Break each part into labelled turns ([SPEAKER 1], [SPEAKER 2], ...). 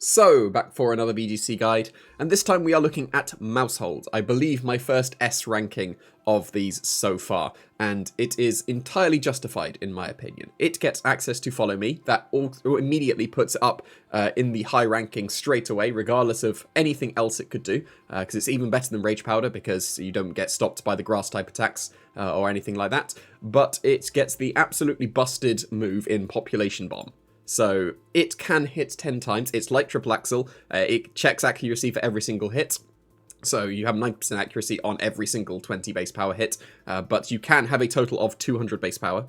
[SPEAKER 1] So, back for another VGC guide, and this time we are looking at Maushold. I believe my first S ranking of these so far, and it is entirely justified in my opinion. It gets access to Follow Me, that immediately puts it up in the high ranking straight away, regardless of anything else it could do, because it's even better than Rage Powder, because you don't get stopped by the grass type attacks or anything like that, but it gets the absolutely busted move in Population Bomb. So it can hit 10 times. It's like Triple Axle. It checks accuracy for every single hit. So you have 90% accuracy on every single 20 base power hit. But you can have a total of 200 base power.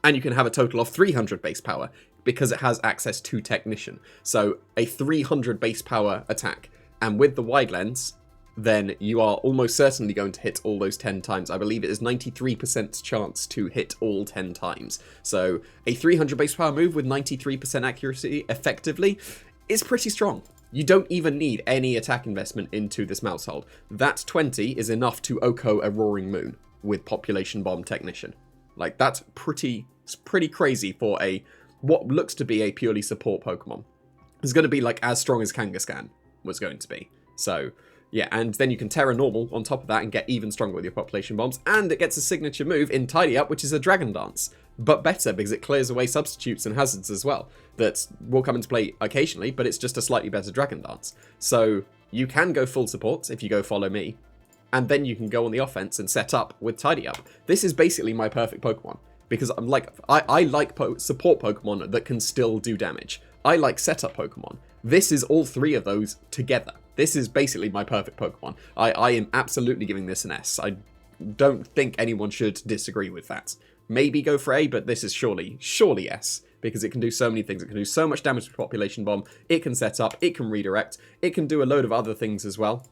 [SPEAKER 1] And you can have a total of 300 base power because it has access to Technician. So a 300 base power attack. And with the wide lens, then you are almost certainly going to hit all those 10 times. I believe it is 93% chance to hit all 10 times. So a 300 base power move with 93% accuracy effectively is pretty strong. You don't even need any attack investment into this Maushold. That 20 is enough to OHKO a Roaring Moon with Population Bomb Technician. Like, that's pretty crazy for what looks to be a purely support Pokemon. It's going to be like as strong as Kangaskhan was going to be. So yeah, and then you can Terra Normal on top of that and get even stronger with your Population Bombs. And it gets a signature move in Tidy Up, which is a Dragon Dance. But better, because it clears away substitutes and hazards as well. That will come into play occasionally, but it's just a slightly better Dragon Dance. So you can go full support if you go Follow Me. And then you can go on the offense and set up with Tidy Up. This is basically my perfect Pokemon. Because I like support Pokemon that can still do damage. I like setup Pokemon. This is all three of those together. This is basically my perfect Pokemon. I am absolutely giving this an S. I don't think anyone should disagree with that. Maybe go for A, but this is surely S. Because it can do so many things. It can do so much damage to Population Bomb. It can set up. It can redirect. It can do a load of other things as well.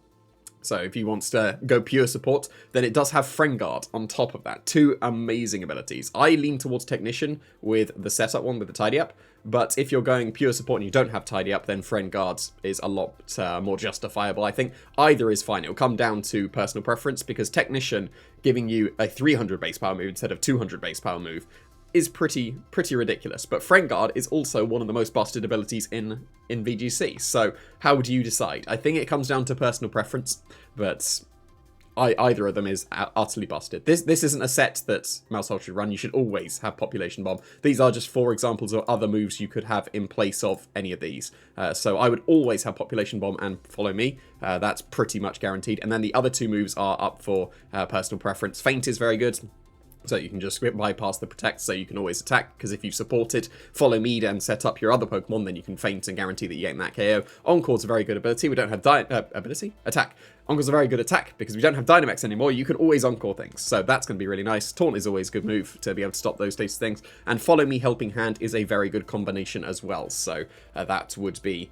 [SPEAKER 1] So if he wants to go pure support, then it does have Friend Guard on top of that. Two amazing abilities. I lean towards Technician with the setup one with the Tidy Up, but if you're going pure support and you don't have Tidy Up, then Friend Guard is a lot more justifiable. I think either is fine. It'll come down to personal preference, because Technician giving you a 300 base power move instead of 200 base power move is pretty ridiculous. But Friend Guard is also one of the most busted abilities in VGC. So how do you decide? I think it comes down to personal preference, but either of them is utterly busted. This isn't a set that Maushold should run. You should always have Population Bomb. These are just 4 examples of other moves you could have in place of any of these. So I would always have Population Bomb and Follow Me. That's pretty much guaranteed. And then the other 2 moves are up for personal preference. Feint is very good. So you can just bypass the Protect, so you can always attack, because if you support it, Follow Me and set up your other Pokemon, then you can Feint and guarantee that you get that KO. Encore's a very good ability. We don't have Attack. Encore's a very good attack, because we don't have Dynamax anymore. You can always Encore things, so that's going to be really nice. Taunt is always a good move to be able to stop those types of things. And Follow Me Helping Hand is a very good combination as well, so that would be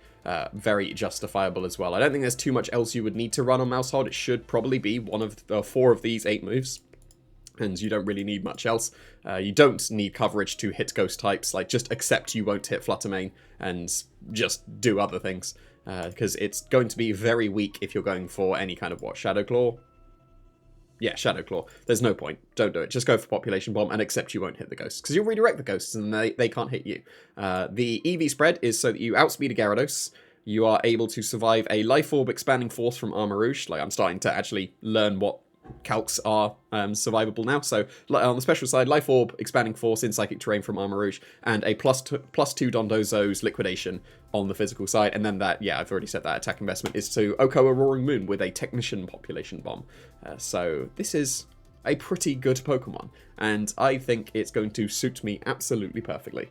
[SPEAKER 1] very justifiable as well. I don't think there's too much else you would need to run on Maushold. It should probably be one of the 4 of these 8 moves. And you don't really need much else. You don't need coverage to hit ghost types. Like, just accept you won't hit Fluttermane and just do other things. Because it's going to be very weak if you're going for any kind of, Shadow Claw? Yeah, Shadow Claw. There's no point. Don't do it. Just go for Population Bomb and accept you won't hit the ghosts. Because you'll redirect the ghosts and they can't hit you. The EV spread is so that you outspeed a Gyarados. You are able to survive a Life Orb Expanding Force from Armor Rouge. Like, I'm starting to actually learn what calcs are survivable now. So on the special side, Life Orb, Expanding Force in Psychic Terrain from Armor Rouge, and a plus 2 Dondozo's Liquidation on the physical side. And then that, yeah, I've already said that attack investment is to OHKO a Roaring Moon with a Technician Population Bomb. So this is a pretty good Pokemon, and I think it's going to suit me absolutely perfectly.